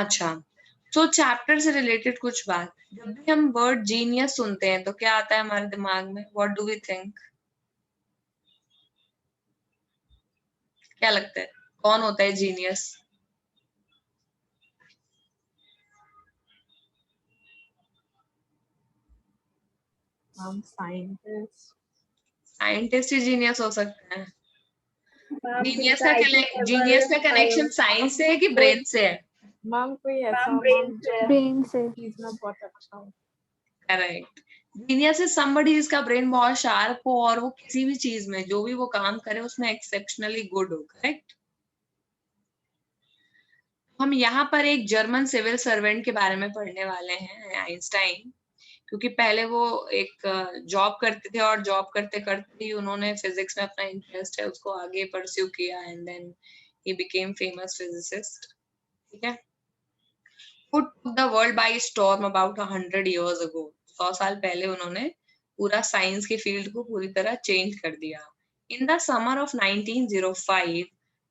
अच्छा, तो चैप्टर से रिलेटेड कुछ बात। जब भी हम वर्ड जीनियस सुनते हैं तो क्या आता है हमारे दिमाग में? What do we think? क्या लगता है कौन होता है जीनियस? साइंटिस्ट। साइंटिस्ट ही जीनियस हो सकते हैं। मैम जीनियस का जीनियस का कनेक्शन साइंस से है कि ब्रेन से है? मैम कोई ऐसा ब्रेन से। चीज में बहुत अच्छा हो। करेक्ट। जीनियस इज समबडी जिसका ब्रेन बहुत शार्प हो और वो किसी भी चीज में जो भी वो काम करे उसमें एक्सेप्शनली गुड हो। करेक्ट। हम यहाँ पर एक जर्मन सिविल सर्वेंट के बारे में पढ़ने वाले हैं, आइंस्टाइन। क्योंकि पहले वो एक जॉब करते थे और जॉब करते करते ही उन्होंने फिजिक्स में अपना इंटरेस्ट है उसको आगे परस्यू किया and then he became famous physicist. ठीक है। Who took the world by storm about 100 years ago? 100 साल पहले उन्होंने पूरा साइंस के फील्ड को पूरी तरह चेंज कर दिया। In the summer of 1905,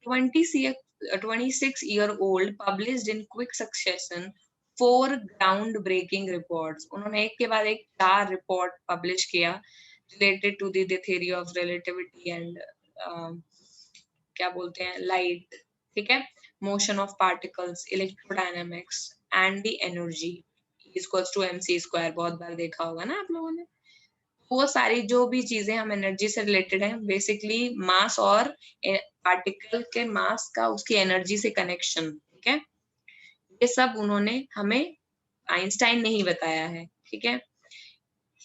26-year-old published in quick succession 4 ground-breaking reports. उन्होंने एक के बाद एक 4 रिपोर्ट पब्लिश किया related to the theory of relativity and क्या बोलते हैं लाइट। ठीक है। Motion of particles, electrodynamics and the energy equals to mc square. बहुत बार देखा होगा ना आप लोगों ने। वो सारी जो भी चीजें हम एनर्जी से रिलेटेड है, बेसिकली मास और पार्टिकल के मास का उसकी एनर्जी से कनेक्शन। ठीक है। ये सब उन्होंने हमें आइंस्टाइन ने ही बताया है। ठीक है।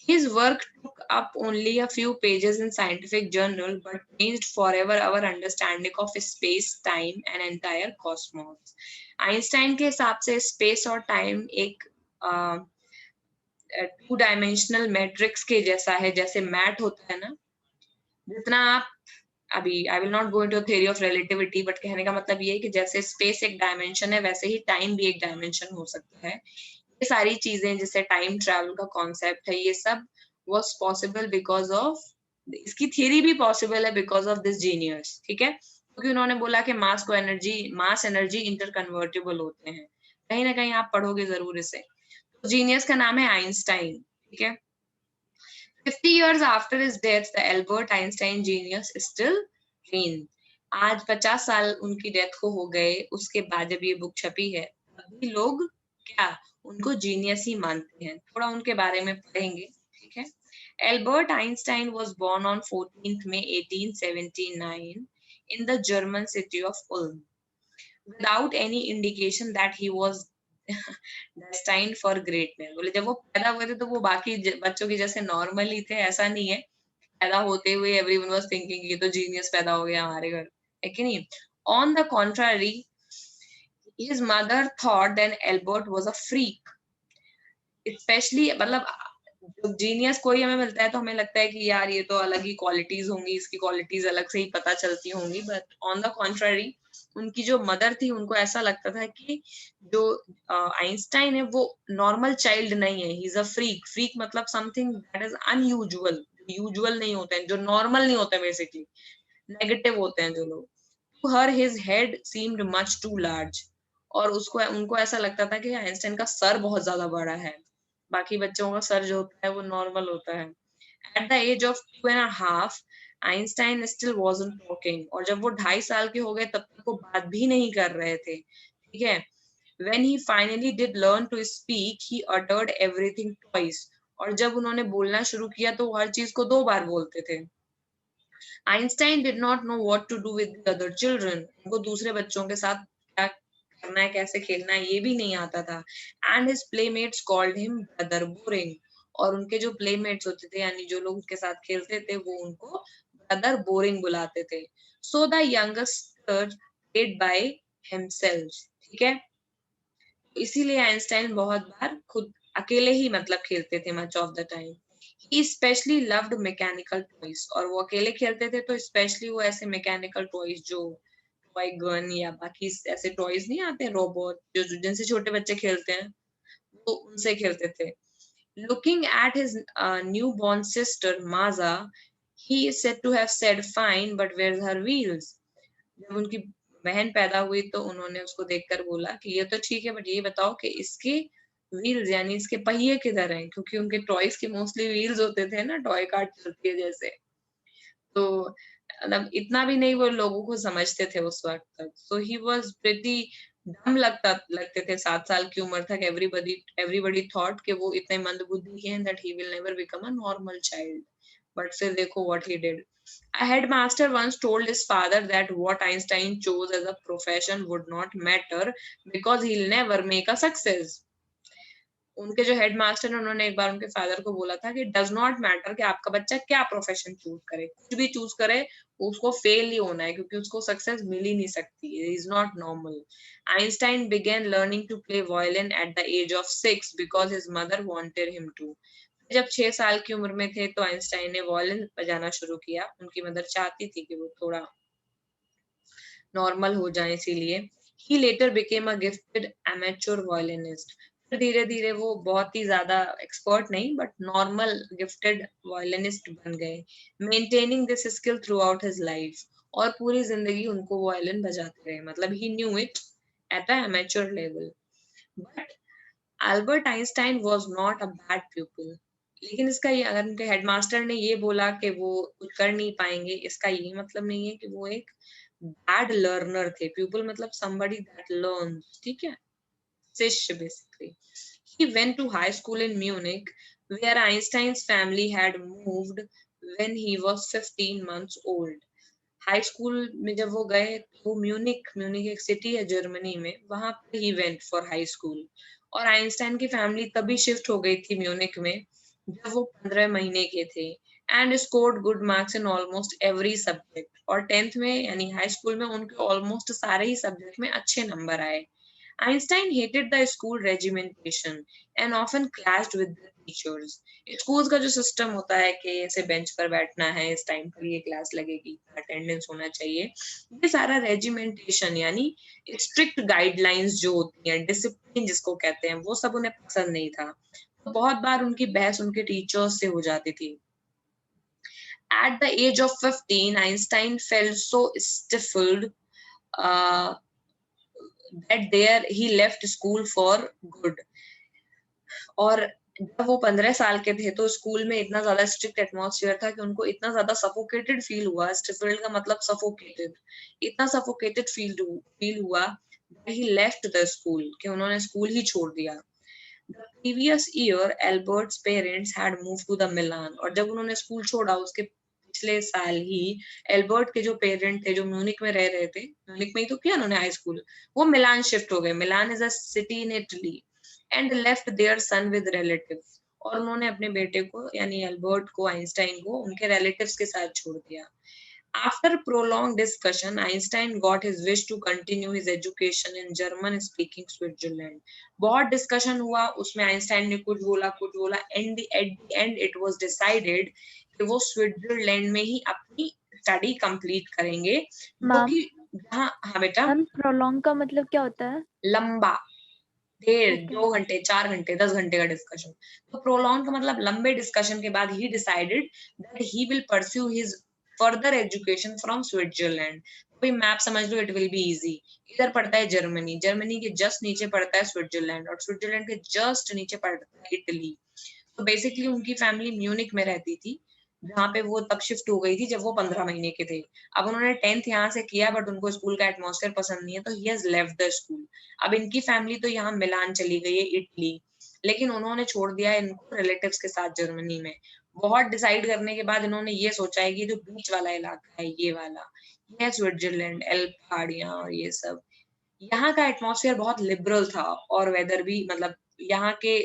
His work took up only a few pages in scientific journal, but changed forever our understanding of space, time, and entire cosmos. Einstein के हिसाब से स्पेस और टाइम एक टू डायमेंशनल मैट्रिक्स के जैसा है, जैसे मैट होता है ना। जितना आप अभी I will not go into theory of relativity, but कहने का मतलब ये है कि जैसे स्पेस एक डायमेंशन है वैसे ही टाइम भी एक डायमेंशन हो सकता है। ये सारी चीजें जैसे टाइम ट्रैवल का कॉन्सेप्ट है, ये सब वाज पॉसिबल बिकॉज ऑफ, इसकी थ्योरी भी पॉसिबल है बिकॉज ऑफ दिस जीनियस। ठीक है। क्योंकि उन्होंने बोला कि मास एनर्जी इंटरकन्वर्टेबल होते हैं। कहीं ना कहीं आप पढ़ोगे जरूर इसे। तो जीनियस का नाम है आइंस्टाइन। ठीक है। 50 years after his death, the Albert Einstein genius is still reign. आज 50 साल उनकी डेथ को हो गए, उसके बाद जब ये बुक छपी है अभी लोग क्या उनको जीनियस ही मानते हैं। थोड़ा उनके बारे में पढ़ेंगे। ठीक है। Albert Einstein was born on 14th May 1879 in the German city of Ulm, without any indication that he was destined for greatness. बोले जब वो पैदा हुए थे तो वो बाकी बच्चों की जैसे नॉर्मल ही थे, ऐसा नहीं है। पैदा होते हुए एवरीवन वाज थिंकिंग ये तो जीनियस पैदा हो गया हमारे घर, है कि नहीं? On the contrary, his mother thought that Albert was a freak. Specially मतलब जब जीनियस कोई हमें मिलता है तो हमें लगता है कि यार ये तो अलग ही क्वालिटीज होंगी, इसकी क्वालिटीज अलग से ही पता चलती होंगी। बट ऑन द कॉन्ट्रारी, उनकी जो मदर थी उनको ऐसा लगता था कि जो आइंस्टाइन है वो नॉर्मल चाइल्ड नहीं है, he is a freak. Freak मतलब something that is unusual, usual नहीं होते हैं, जो नॉर्मल नहीं होते, बेसिकली नेगेटिव होते हैं जो लोग। To her his head seemed much too large, और उसको उनको ऐसा लगता था कि आइंस्टाइन का सर बहुत ज्यादा बड़ा है, बाकी बच्चों का सर जो होता है वो नॉर्मल होता है। At the age of 2.5 Einstein still wasn't talking, और जब वो 2.5 साल के हो गए तब तक वो बात भी नहीं कर रहे थे। ठीक है। When he finally did learn to speak, he uttered everything twice. और जब उन्होंने बोलना शुरू किया तो वो हर चीज को 2 बार बोलते थे। Einstein did not know what to do with the other children. उनको दूसरे बच्चों के साथ क्या करना है, कैसे खेलना है, ये भी नहीं आता था। And his playmates called him brother boring. और उनके जो playmates होते थे, यानी जो लोग उसके साथ खेलते थे, वो उनको brother boring बुलाते थे। So the youngster played by himself. ठीक है। इसीलिए आइंस्टाइन बहुत बार खुद अकेले ही मतलब खेलते थे much of the time. He especially loved mechanical toys, और वो अकेले खेलते थे तो स्पेशली वो ऐसे मैकेनिकल टॉयज जो टॉय गन या बाकी ऐसे टॉयज नहीं आते रोबोट जो जिनसे छोटे बच्चे खेलते हैं, वो उनसे खेलते थे। Looking at his newborn sister Maza, he is said to have said, "Fine, but where's her wheels?" जब उनकी बहन पैदा हुई तो उन्होंने उसको देखकर बोला कि ये तो ठीक है, बट ये बताओ कि इसके व्हील्स यानी इसके पहिए किधर हैं, क्योंकि उनके टॉयज के मोस्टली व्हील्स होते थे ना, टॉय कार चलती है जैसे। तो मतलब इतना भी नहीं वो लोगों को समझते थे उस वक्त तक। सो ही वाज प्रीटी डम लगते थे 7 साल की उम्र तक। एवरीबडी थॉट कि वो इतने मंदबुद्धि हैं that he will never become a normal child. But फिर देखो what he did. A headmaster once told his father that what Einstein chose as a profession would not matter because he'll never make a success. उनके जो headmaster है उन्होंने एक बार उनके father को बोला था कि डज नॉट मैटर कि आपका बच्चा क्या प्रोफेशन चूज करे, कुछ भी चूज करे उसको फेल ही होना है, क्योंकि उसको सक्सेस मिल ही नहीं सकती, is not normal. Einstein began learning to play violin at the age of 6 because his mother wanted him to. जब 6 साल की उम्र में थे तो आइंस्टाइन ने वायलिन बजाना शुरू किया, उनकी मदर चाहती थी कि वो थोड़ा नॉर्मल हो जाए इसीलिए। He later became a gifted amateur violinist. फिर धीरे धीरे वो बहुत ही ज्यादा एक्सपर्ट नहीं बट नॉर्मल गिफ्टेड वायलिनिस्ट बन गए, maintaining this skill throughout his life. और पूरी जिंदगी उनको वायलिन बजाते रहे, मतलब he knew it at a amateur level. But Albert Einstein was not a bad people. लेकिन इसका ये, अगर उनके हेडमास्टर ने ये बोला कि वो कुछ कर नहीं पाएंगे, इसका ये मतलब नहीं है कि वो एक बैड लर्नर थे। पीपल मतलब somebody that learns, ठीक है, शिष्य basically. He went to high school in Munich where Einstein's family had moved when he was 15 months old. High school में जब वो गए वो म्यूनिक एक सिटी है जर्मनी में, वहां पर he went for high school. और आइंस्टाइन की फैमिली तभी शिफ्ट हो गई थी म्यूनिक में जब वो 15 महीने के थे। And scored good marks in almost every subject. और 10th में यानी हाई स्कूल में उनके ऑलमोस्ट सारे ही सब्जेक्ट में अच्छे नंबर आए। Einstein hated the school regimentation and often clashed with the teachers. School का जो सिस्टम होता है कि ऐसे बेंच पर बैठना है, इस टाइम पर ये क्लास लगेगी, अटेंडेंस होना चाहिए, ये सारा रेजिमेंटेशन यानी स्ट्रिक्ट गाइडलाइंस जो होती हैं, डिसिप्लिन जिसको कहते हैं, वो सब उन्हें पसंद नहीं था। तो बहुत बार उनकी बहस उनके टीचर्स से हो जाती थी। At the age of 15, Einstein felt so stifled uh, that there he left school for good. और जब वो 15 साल के थे तो स्कूल में इतना ज्यादा स्ट्रिक्ट एटमॉस्फेयर था कि उनको इतना ज्यादा सफोकेटेड फील हुआ, स्टिफल्ड का मतलब सफोकेटेड, इतना सफोकेटेड फील हुआ ही लेफ्ट द स्कूल, कि उन्होंने स्कूल ही छोड़ दिया। The previous year, Albert's parents had moved to the Milan. और जब उन्होंने स्कूल छोड़ा उसके पिछले साल ही एल्बर्ट के जो पेरेंट थे जो म्यूनिक में रह रहे थे, म्यूनिक में ही तो किया उन्होंने हाई स्कूल, वो मिलान शिफ्ट हो गए। Milan is a city in Italy and left their son with relatives. और उन्होंने अपने बेटे को यानी एल्बर्ट को, आइंस्टाइन को उनके रिलेटिव्स के साथ छोड़ दिया। After prolonged discussion, Einstein got his wish to continue his education in German-speaking Switzerland. बहुत डिस्कशन हुआ, उसमें आइंस्टाइन ने कुछ बोला and at the end it was decided कि वो स्विट्जरलैंड में ही अपनी स्टडी कंप्लीट करेंगे, जो कि जहाँ, हाँ बेटा, मैम प्रोलॉन्ग का मतलब क्या होता है? लंबा, देर, Okay. 2 घंटे, 4 घंटे, 10 घंटे का डिस्कशन। तो प्रोलॉन्ग का मतलब लंबे डिस्कशन के बाद ही decided that he will pursue his further education from Switzerland. भाई मैप समझ लो, इट विल बी इजी। इधर पड़ता है जर्मनी, जर्मनी के जस्ट नीचे पड़ता है स्विट्जरलैंड, और स्विट्जरलैंड के जस्ट नीचे पड़ता है इटली। तो बेसिकली उनकी फैमिली म्यूनिक में रहती थी, जहाँ पे वो तब शिफ्ट हो गई थी जब वो 15 महीने के थे। अब उन्होंने 10th यहाँ से किया बट उनको स्कूल का एटमॉस्फेयर पसंद नहीं है, तो he has left the school. अब इनकी फैमिली तो यहाँ मिलान चली गई है, इटली, लेकिन उन्होंने छोड़ दिया है इनको रिलेटिव्स के साथ जर्मनी में। बहुत डिसाइड करने के बाद इन्होंने ये सोचा है कि जो बीच वाला इलाका है ये वाला, ये है स्विट्जरलैंड, एल्प पहाड़ियां और ये सब। यहाँ का एटमॉस्फेयर बहुत लिबरल था और वेदर भी, मतलब यहाँ के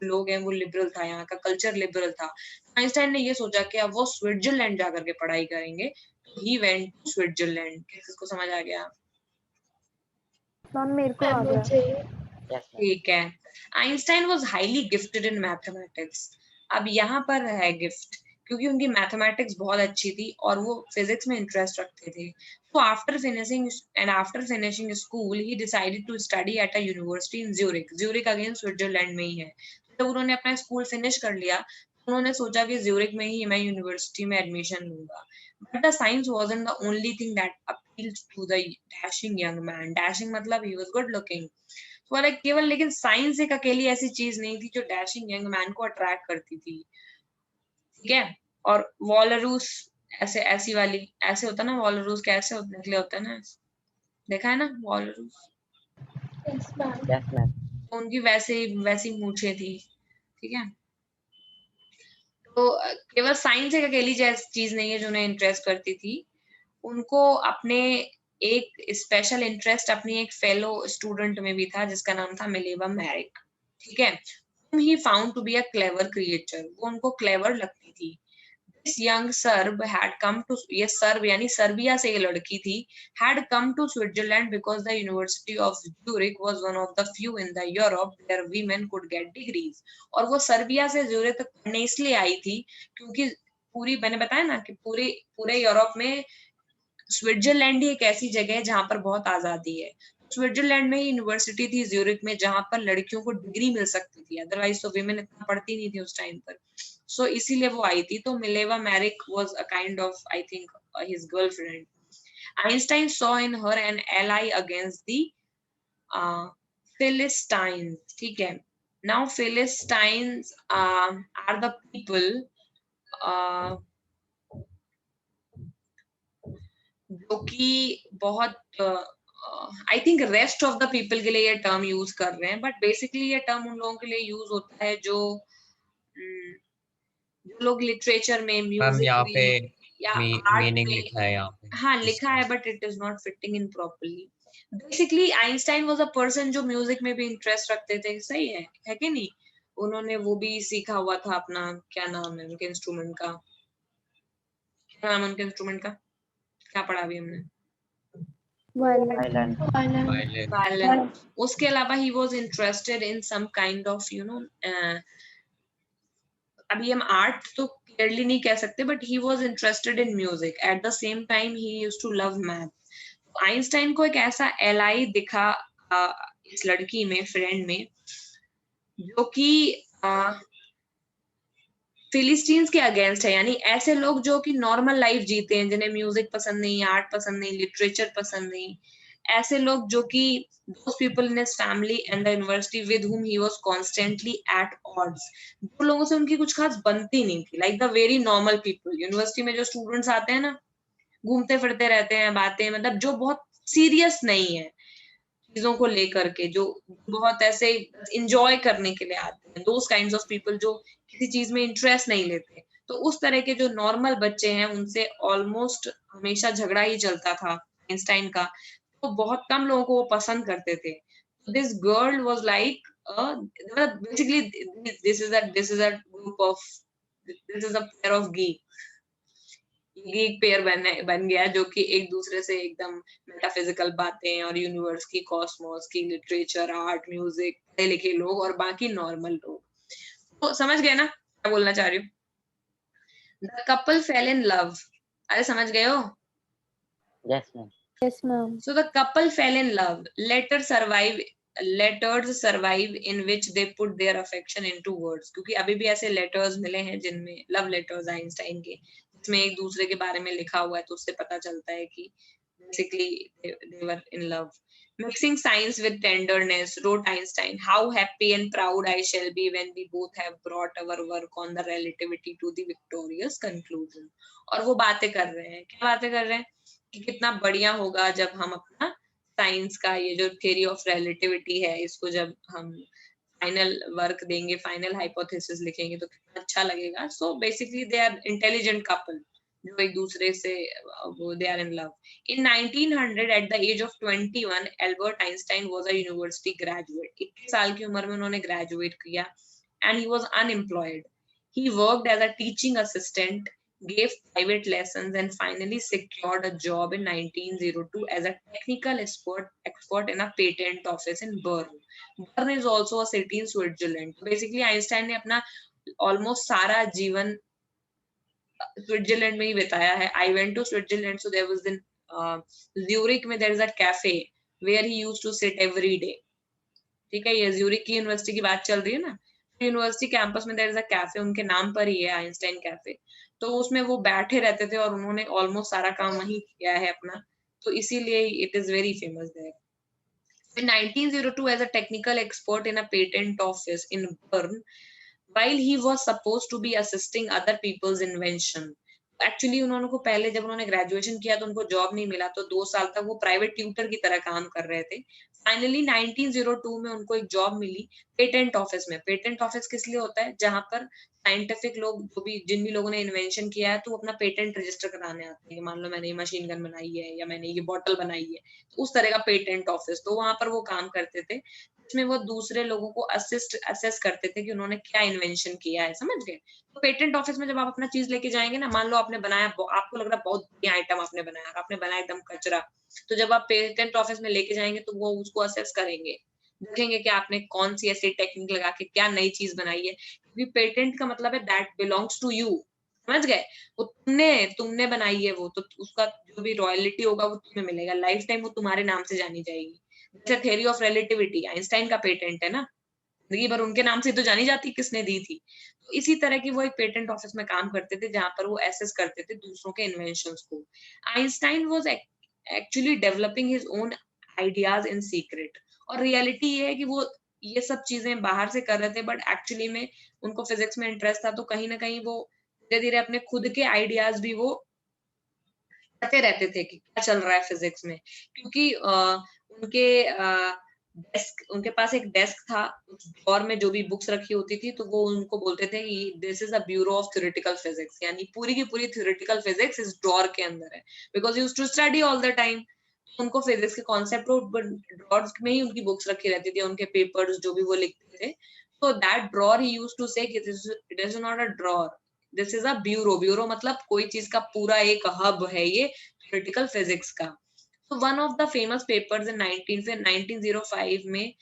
लोग हैं वो लिबरल था, यहाँ का कल्चर लिबरल था। आइंस्टाइन ने ये सोचा कि अब वो स्विट्जरलैंड जाकर के पढ़ाई करेंगे, तो ही वेंट टू स्विट्जरलैंड। किसको समझ आ गया? मैम मेरे को आ गया। ठीक है। Einstein was highly gifted in mathematics. अब यहाँ पर है गिफ्ट, क्योंकि उनकी मैथमेटिक्स बहुत अच्छी थी और वो फिजिक्स में इंटरेस्ट रखते थे। So after finishing school, he decided to study at a university in Zurich. Zurich again Switzerland में ही है। जब उन्होंने अपना स्कूल फिनिश कर लिया, उन्होंने सोचा कि ज्यूरिक में ही मैं यूनिवर्सिटी में एडमिशन लूंगा। But the science wasn't the only thing that appealed to the dashing young man. Dashing मतलब he was good looking. तो like केवल लेकिन साइंस एक अकेली ऐसी चीज नहीं थी जो डैशिंग यंग मैन को अट्रैक्ट करती थी, ठीक है। और वॉलरूस ऐसे ऐसी वाली ऐसे होता ना, वॉलरूस कैसे निकले होते हैं ना, देखा है ना वॉलरूस, Yes, ma'am. Yes, ma'am. तो उनकी वैसी मूछें थी, ठीक है। तो केवल साइंस एक अकेली चीज नहीं है जो उन्हें इंटरेस्ट करती थी, उनको अपने एक स्पेशल इंटरेस्ट अपनी एक फेलो स्टूडेंट में भी था जिसका नाम था मिलेवा मैरिक, ठीक है। He found to be a clever creature, वो उनको क्लेवर लगती थी। This young Serb had come to, ये सर्ब यानी सर्बिया से ये लड़की थी, had come to Switzerland because the University of Zurich was one of the few in the Europe where women could get degrees. और वो सर्बिया से Zurich तक पढ़ने इसलिए आई थी क्योंकि पूरी, मैंने बताया ना कि पूरे यूरोप में स्विट्जरलैंड ही एक ऐसी जगह है जहां पर बहुत आजादी है। स्विट्जरलैंड में यूनिवर्सिटी थी ज्यूरिक में जहां पर लड़कियों को डिग्री मिल सकती थी, अदरवाइज तो विमेन इतना पढ़ती नहीं थी उस टाइम पर। सो इसीलिए वो आई थी। तो Mileva Maric was a kind of, I think, his girlfriend. Einstein saw in her an ally against the Philistines, ठीक है। Now Philistines are the people जो कि बहुत I think rest of the people के लिए ये टर्म यूज कर रहे हैं, बट बेसिकली ये टर्म उन लोगों के लिए यूज होता है जो लोग लिटरेचर में, म्यूजिक यहाँ पे में या आर्ट मीनिंग में, लिखा है यहाँ पे। हाँ लिखा है, but it is not fitting in properly. Basically Einstein was a person जो म्यूजिक में भी इंटरेस्ट रखते थे, सही है कि नहीं। उन्होंने वो भी सीखा हुआ था अपना, क्या नाम है उनके इंस्ट्रूमेंट का, क्या नाम है उनके इंस्ट्रूमेंट का, क्या पढ़ा अभी हमने, वायलिन। उसके अलावा he was interested in some kind of अभी हम आर्ट तो क्लियरली नहीं कह सकते, but he was interested in music. At the same time he used to love math. Einstein को एक ऐसा एलाई दिखा इस लड़की में, फ्रेंड में, जो कि फिलिस्टीन्स के अगेंस्ट है, यानी ऐसे लोग जो कि नॉर्मल लाइफ जीते हैं, जिन्हें म्यूजिक पसंद नहीं, आर्ट पसंद नहीं, लिटरेचर पसंद नहीं, ऐसे लोग जो कि those people in his family and the university with whom he was constantly at odds, जो लोगों से उनकी कुछ खास बनती नहीं थी, like the very normal people। University में जो स्टूडेंट्स आते हैं ना, घूमते फिरते रहते हैं, बातें, मतलब जो बहुत सीरियस नहीं है चीजों को लेकर के, जो बहुत ऐसे इंजॉय करने के लिए आते हैं, दोस काइंड्स ऑफ पीपल जो किसी चीज में इंटरेस्ट नहीं लेते। तो उस तरह के जो नॉर्मल बच्चे हैं उनसे ऑलमोस्ट हमेशा झगड़ा ही चलता था आइंस्टाइन का। तो बहुत कम लोगों को वो पसंद करते थे। This girl was like basically this is a group of, this is a pair of geek pair बन गया, जो कि एक दूसरे से एकदम मेटाफिजिकल बातें और यूनिवर्स की, कॉस्मोस की, लिटरेचर, आर्ट, म्यूजिक, पढ़े लिखे लोग और बाकी नॉर्मल लोग। तो समझ गए ना क्या बोलना चाह रही हूँ। The couple fail in love, अरे समझ गए हो? Yes, ma'am. Yes, ma'am. So the couple fell in love. Letters survive in which they put their affection into words. क्योंकि अभी भी ऐसे लेटर्स मिले हैं जिनमें, लव लेटर्स आइंस्टाइन के, जिसमें एक दूसरे के बारे में लिखा हुआ है, तो उससे पता चलता है कि basically they were in love. Mixing science with tenderness, wrote Einstein, how happy and proud I shall be when we both have brought our work on the relativity to the victorious conclusion. और वो बातें कर रहे हैं, क्या बातें कर रहे हैं कि कितना बढ़िया होगा जब हम अपना साइंस का ये जो थ्योरी ऑफ रिलेटिविटी है, इसको जब हम फाइनल वर्क देंगे, फाइनल हाइपोथेसिस लिखेंगे, तो कितना अच्छा लगेगा। So basically they are intelligent couple जो एक दूसरे से वो they are in love. In 1900 at the age of 21 Albert Einstein was a university graduate. 21 साल की उम्र में उन्होंने ग्रेजुएट किया and he was unemployed. He worked as a teaching assistant, gave private lessons, and finally secured a job in 1902 as a technical expert in a patent office in Bern. Bern is also a city in Switzerland. Basically, Einstein ने अपना almost सारा जीवन Switzerland में ही बिताया है। I went to Switzerland, so there was in Zurich में there is a cafe where he used to sit every day. ठीक है, ये ज्यूरिक की यूनिवर्सिटी की बात चल रही है ना, यूनिवर्सिटी कैंपस में देयर इज अ कैफे, उनके नाम पर ही है आइंस्टाइन कैफे। तो उसमें वो बैठे रहते थे और उन्होंने ऑलमोस्ट सारा काम वही किया है अपना, तो इसीलिए it is very famous there. In 1902, as a technical expert in a patent office in Bern, while he was supposed to be assisting other people's invention, actually उन्होंने को पहले जब उन्होंने ग्रेजुएशन किया तो उनको जॉब नहीं मिला, तो 2 साल तक वो प्राइवेट ट्यूटर की तरह काम कर रहे थे. फाइनली 1902 में उनको एक जॉब मिली पेटेंट ऑफिस में. पेटेंट ऑफिस किस लिए होता है? जहां पर साइंटिफिक लोग जो भी जिन भी लोगों ने इन्वेंशन किया है तो अपना पेटेंट रजिस्टर कराने आते हैं. मान लो मैंने ये मशीन गन बनाई है या मैंने ये बॉटल बनाई है, तो उस तरह का पेटेंट ऑफिस. तो वहां पर वो काम करते थे, इसमें वो दूसरे लोगों को असेस करते थे कि उन्होंने क्या इन्वेंशन किया है, समझ गए? तो पेटेंट ऑफिस में जब आप अपना चीज लेके जाएंगे ना, मान लो आपने बनाया, आपको लग रहा है बहुत बढ़िया आइटम आपने बनाया एकदम कचरा, तो जब आप पेटेंट ऑफिस में लेके जाएंगे तो वो उसको असेस करेंगे, देखेंगे कि आपने कौन सी ऐसी टेक्निक लगा के क्या नई चीज बनाई है, क्योंकि पेटेंट का मतलब है दैट बिलोंग्स टू यू, समझ गए? वो तुमने बनाई है, वो तो उसका जो भी रॉयल्टी होगा वो तुम्हें मिलेगा, लाइफ टाइम वो तुम्हारे नाम से जानी जाएगी. जैसे थ्योरी ऑफ रिलेटिविटी आइंस्टाइन का पेटेंट है ना, जिंदगी भर उनके नाम से तो जानी जाती, किसने दी थी. तो इसी तरह की वो एक पेटेंट ऑफिस में काम करते थे जहां पर वो एसेस करते थे दूसरों के इन्वेंशंस को. Einstein was actually developing his own ideas in secret, और रियलिटी ये है कि वो ये सब चीजें बाहर से कर रहे थे, बट एक्चुअली में उनको फिजिक्स में इंटरेस्ट था, तो कहीं ना कहीं वो धीरे धीरे अपने खुद के आइडियाज भी वो करते रहते थे कि क्या चल रहा है फिजिक्स में. क्योंकि उनके पास एक डेस्क था, उस ड्रॉर में जो भी बुक्स रखी होती थी, तो वो उनको बोलते थे कि this is a bureau of theoretical physics, यानी पूरी की पूरी थ्योरेटिकल फिजिक्स इस ड्रॉर के अंदर है, because used to study all the time. उनको फिजिक्स के कॉन्सेप्ट ड्रॉर्स में ही उनकी बुक्स रखी रहती थी, उनके पेपर्स जो भी वो लिखते थे. So that drawer he used to say it is not a drawer, this is a bureau. bureau मतलब कोई चीज का पूरा एक हब है ये theoretical physics का. So one of the famous papers in 1905 में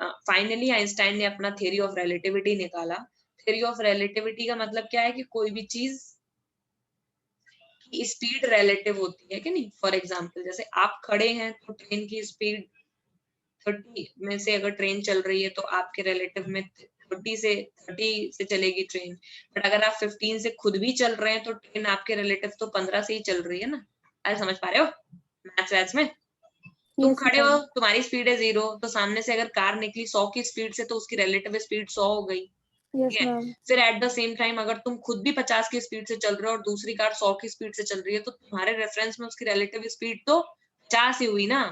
फाइनली आइंस्टाइन ने अपना theory of relativity निकाला. theory of relativity का मतलब क्या है कि कोई भी चीज की स्पीड रिलेटिव होती है कि नहीं. फॉर एग्जाम्पल जैसे आप खड़े हैं तो ट्रेन की स्पीड 30 में से अगर ट्रेन चल रही है तो आपके रिलेटिव में 30 से चलेगी ट्रेन, बट अगर आप 15 से खुद भी चल रहे हैं तो ट्रेन आपके रिलेटिव तो 15 से ही चल रही है ना. अरे समझ पा रहे हो मैथ्स में? तुम Yes, खड़े हो, ma'am. तुम्हारी स्पीड है 0, तो सामने से अगर कार निकली 100 की स्पीड से तो उसकी रिलेटिव स्पीड 100 हो गई. Yes, ठीक है. ma'am. फिर एट द सेम टाइम अगर तुम खुद भी 50 की स्पीड से चल रहे हो और दूसरी कार 100 की स्पीड से चल रही है, तो तुम्हारे रेफरेंस में उसकी रिलेटिव स्पीड तो 50 ही हुई ना.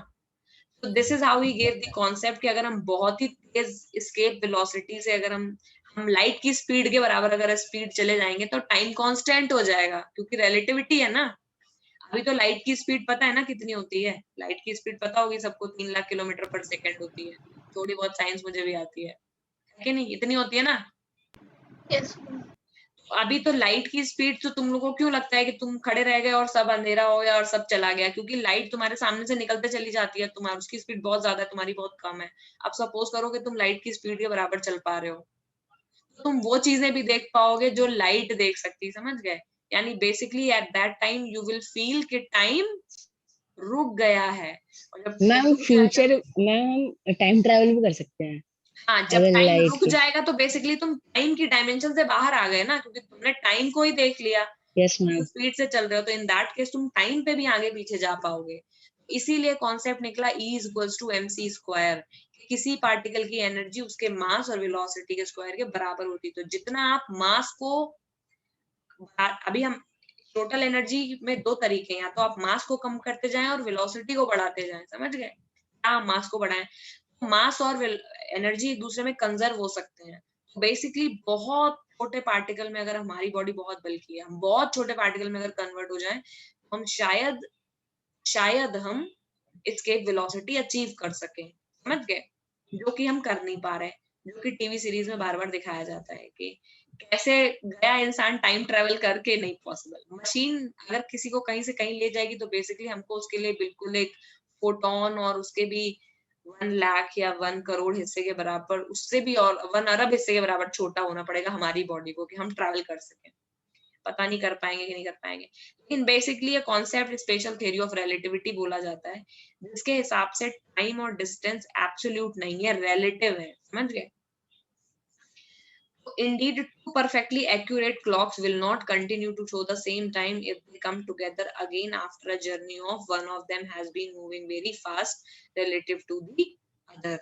तो this is how he gave the concept कि अगर हम बहुत ही तेज एस्केप वेलोसिटी से अगर हम लाइट की स्पीड के बराबर अगर स्पीड चले जाएंगे तो टाइम कांस्टेंट हो जाएगा, क्योंकि रिलेटिविटी है ना. अभी तो लाइट की स्पीड पता है ना कितनी होती है? लाइट की स्पीड पता होगी सबको, 3 लाख किलोमीटर पर सेकंड होती है. थोड़ी बहुत साइंस मुझे भी आती है कि नहीं, इतनी होती है ना. Yes, ma'am. अभी तो लाइट की स्पीड, तो तुम लोगों को क्यों लगता है कि तुम खड़े रह गए और सब अंधेरा हो गया और सब चला गया? क्योंकि लाइट तुम्हारे सामने से निकलते चली जाती है, तुम्हारी उसकी स्पीड बहुत ज्यादा है, तुम्हारी बहुत कम है. अब सपोज करो कि तुम लाइट की स्पीड के बराबर चल पा रहे हो, तो तुम वो चीजें भी देख पाओगे जो लाइट देख सकती है, समझ गए? यानी basically at that time you will feel कि टाइम रुक गया है. और जब time मैम रुक जाएगा, फ्यूचर मैम टाइम ट्रैवल भी कर सकते हैं हाँ, जब अगर टाइम लाइट रुक की. जाएगा तो बेसिकली तुम टाइम की डायमेंशन से बाहर आ गए ना, क्योंकि तुमने टाइम को ही देख लिया, यस मैम. स्पीड से चल रहे हो, तो इन दैट केस तुम टाइम पे भी आगे पीछे जा पाओगे. इसीलिए कॉन्सेप्ट निकला E equals to mc square, किसी पार्टिकल की एनर्जी उसके मास और वेलोसिटी के स्क्वायर के बराबर होती है. तो जितना आप मास को, अभी हम टोटल एनर्जी में 2 तरीके हैं, या तो आप मास को कम करते जाएं और वेलोसिटी को बढ़ाते जाएं, समझ गए? क्या मास को बढ़ाएं, मास और एनर्जी एक दूसरे में कंजर्व हो सकते हैं. बेसिकली बहुत छोटे पार्टिकल में अगर हमारी बॉडी बहुत बल्कि है, हम बहुत छोटे पार्टिकल में अगर कन्वर्ट हो जाएं, तो हम शायद हम एस्केप वेलोसिटी अचीव कर सकें, समझ गए? जो कि हम कर नहीं पा रहे, जो कि टीवी सीरीज में बार बार दिखाया जाता है कि कैसे गया इंसान टाइम ट्रेवल करके, नहीं पॉसिबल. मशीन अगर किसी को कहीं से कहीं ले जाएगी तो बेसिकली हमको उसके लिए बिल्कुल एक फोटोन और उसके भी 1 लाख या 1 करोड़ हिस्से के बराबर, उससे भी और 1 अरब हिस्से के बराबर छोटा होना पड़ेगा हमारी बॉडी को कि हम ट्रैवल कर सकें. पता नहीं कर पाएंगे कि नहीं कर पाएंगे. लेकिन बेसिकली ये concept special theory of relativity बोला जाता है, जिसके हिसाब से टाइम और डिस्टेंस एब्सोल्यूट नहीं है, रिलेटिव है, समझ गए? Indeed, two perfectly accurate clocks will not continue to show the same time if they come together again after a journey of one of them has been moving very fast relative to the other.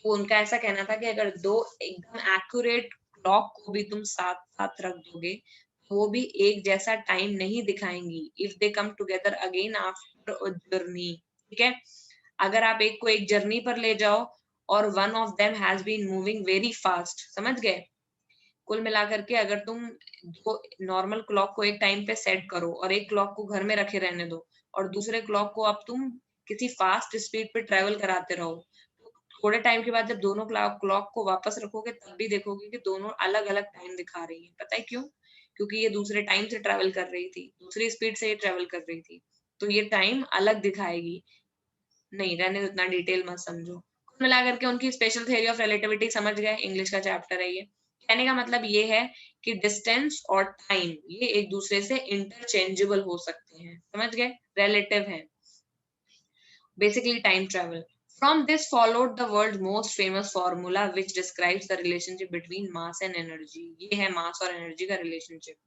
तो उनका ऐसा कहना था कि अगर दो एकदम accurate clock को भी तुम साथ साथ रख दोगे तो वो भी एक जैसा टाइम नहीं दिखाएंगी if they come together again after a journey. ठीक है, अगर आप एक को एक जर्नी पर ले जाओ और one of them has been moving very fast, समझ गए? कुल मिलाकर के अगर तुम दो नॉर्मल क्लॉक को एक टाइम पे सेट करो और एक क्लॉक को घर में रखे रहने दो और दूसरे क्लॉक को अब तुम किसी फास्ट स्पीड पे ट्रेवल कराते रहो, थोड़े टाइम के बाद जब दोनों क्लॉक को वापस रखोगे तब भी देखोगे कि दोनों अलग अलग टाइम दिखा रही है। पता है क्यों? क्योंकि ये दूसरे टाइम से ट्रेवल कर रही थी, दूसरी स्पीड से ये ट्रेवल कर रही थी, तो ये टाइम अलग दिखाएगी। नहीं, रहने दो, इतना डिटेल मत समझो। कुल मिलाकर के उनकी स्पेशल थ्योरी ऑफ रिलेटिविटी समझ गए, इंग्लिश का चैप्टर है ये। कहने का मतलब ये है कि डिस्टेंस और टाइम ये एक दूसरे से इंटरचेंजेबल हो सकते हैं, समझ गए? रिलेटिव है basically time travel. From this followed the world's most famous formula which describes the relationship between mass and energy. ये है mass और energy का relationship.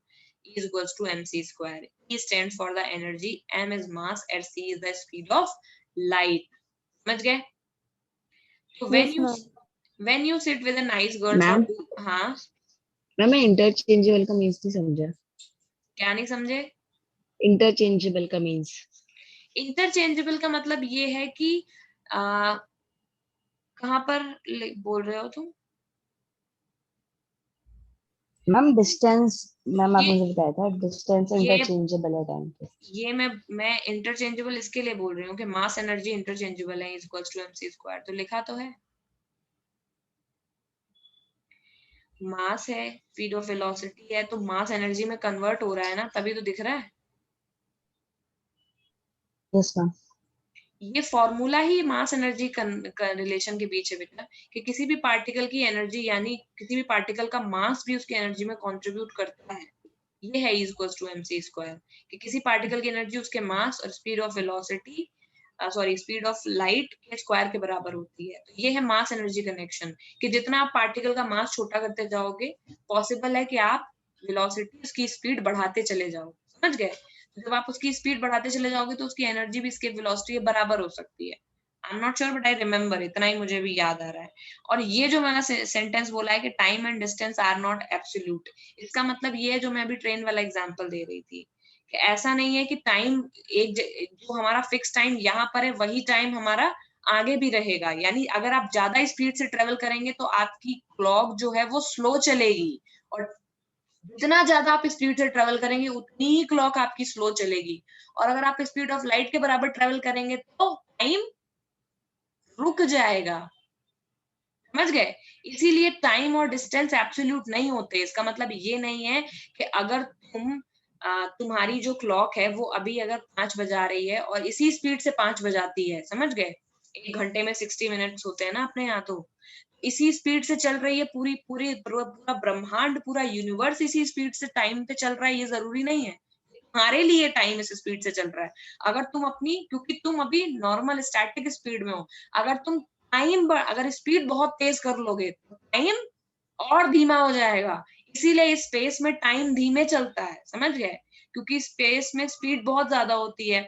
E is equals to mc square. E stands for the energy, m is mass, and c is the speed of light. समझ गए? So Yes, when you sit with a nice girl for ma'am हाँ ma'am मैं interchangeable का means नहीं समझा। क्या नहीं समझे? इंटरचेंजेबल का मीन्स इंटरचेंजेबल का मतलब ये है कि कहाँ पर बोल रहे हो तुम? मैम डिस्टेंस, मैम आपने ये मुझे बताया था डिस्टेंस ये इंटरचेंजेबल है टाइम पे। ये मैं इंटरचेंजेबल इसके लिए बोल रही हूँ कि मास एनर्जी इंटरचेंजेबल है, इक्वल्स टू mc स्क्वायर, तो लिखा तो है। मास है, स्पीड ऑफ वेलोसिटी है, तो मास एनर्जी में कन्वर्ट हो रहा है ना, तभी तो दिख रहा है। Yes ma'am. ये फॉर्मूला ही मास एनर्जी रिलेशन के पीछे बेटा, कि किसी भी पार्टिकल की एनर्जी यानी किसी भी पार्टिकल का मास भी उसकी एनर्जी में कंट्रीब्यूट करता है। ये है इक्वल्स टू mc स्क्वायर, कि किसी पार्टिकल की एनर्जी उसके मास और speed of velocity speed of light के स्क्वायर के बराबर होती है। तो ये है मास एनर्जी कनेक्शन, कि जितना आप पार्टिकल का मास छोटा करते जाओगे पॉसिबल है कि आप वेलोसिटी उसकी स्पीड बढ़ाते चले जाओ, समझ गए? जब आप उसकी स्पीड बढ़ाते चले जाओगे तो उसकी एनर्जी भी इसके वेलोसिटी के बराबर हो सकती है। I am not sure but I remember, इतना ही मुझे भी याद आ रहा है। और ये जो मैंने सेंटेंस बोला है कि time and distance are not absolute, इसका मतलब ये है जो मैं अभी ट्रेन वाला एग्जांपल दे रही थी, कि ऐसा नहीं है कि टाइम जो हमारा फिक्स टाइम यहाँ पर है वही टाइम हमारा आगे भी रहेगा। यानी अगर आप ज्यादा स्पीड से ट्रेवल करेंगे तो आपकी क्लॉक जो है वो स्लो चलेगी, और जितना ज्यादा आप स्पीड से ट्रेवल करेंगे उतनी ही क्लॉक आपकी स्लो चलेगी। और अगर आप स्पीड ऑफ लाइट के बराबर ट्रेवल करेंगे तो टाइम रुक जाएगा, समझ गए? इसीलिए टाइम और डिस्टेंस एब्सोल्यूट नहीं होते। इसका मतलब ये नहीं है कि अगर तुम्हारी जो क्लॉक है वो अभी अगर 5 बजा रही है और इसी स्पीड से 5 बजाती है, समझ गए? 1 घंटे में 60 मिनट्स होते हैं ना अपने यहाँ, तो इसी स्पीड से चल रही है पूरी पूरी पूरा ब्रह्मांड, पूरा यूनिवर्स इसी स्पीड से टाइम पे चल रहा है, ये जरूरी नहीं है। तुम्हारे लिए टाइम इस स्पीड से चल रहा है। अगर तुम अपनी, क्योंकि तुम अभी नॉर्मल स्टैटिक स्पीड में हो, अगर तुम अगर स्पीड बहुत तेज कर लोगे तो टाइम और धीमा हो जाएगा। इसीलिए स्पेस में टाइम धीमे चलता है, समझ गए? क्योंकि स्पेस में स्पीड बहुत ज्यादा होती है।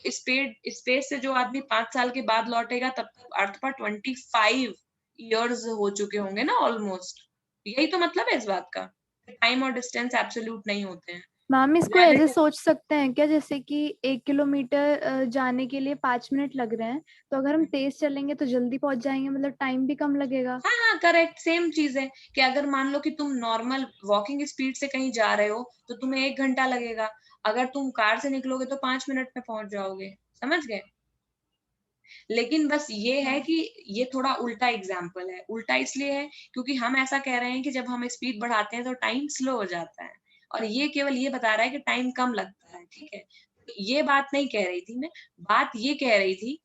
स्पेस से जो आदमी 5 साल के बाद लौटेगा तब तक अर्थ पर 25 इयर्स हो चुके होंगे ना ऑलमोस्ट। यही तो मतलब है इस बात का, टाइम और डिस्टेंस एब्सोल्यूट नहीं होते हैं। मैम इसको ऐसे सोच सकते हैं क्या, जैसे कि 1 किलोमीटर जाने के लिए 5 मिनट लग रहे हैं, तो अगर हम तेज चलेंगे तो जल्दी पहुंच जाएंगे, मतलब टाइम भी कम लगेगा। हाँ करेक्ट, सेम चीज है कि अगर मान लो कि तुम नॉर्मल वॉकिंग स्पीड से कहीं जा रहे हो तो तुम्हें 1 घंटा लगेगा, अगर तुम कार से निकलोगे तो 5 मिनट में पहुंच जाओगे, समझ गए? लेकिन बस ये है कि ये थोड़ा उल्टा एग्जाम्पल है। उल्टा इसलिए है क्योंकि हम ऐसा कह रहे हैं कि जब हम स्पीड बढ़ाते हैं तो टाइम स्लो हो जाता है, और ये केवल ये बता रहा है कि टाइम कम लगता है। ठीक है, ये बात नहीं कह रही थी मैं, बात ये कह रही थी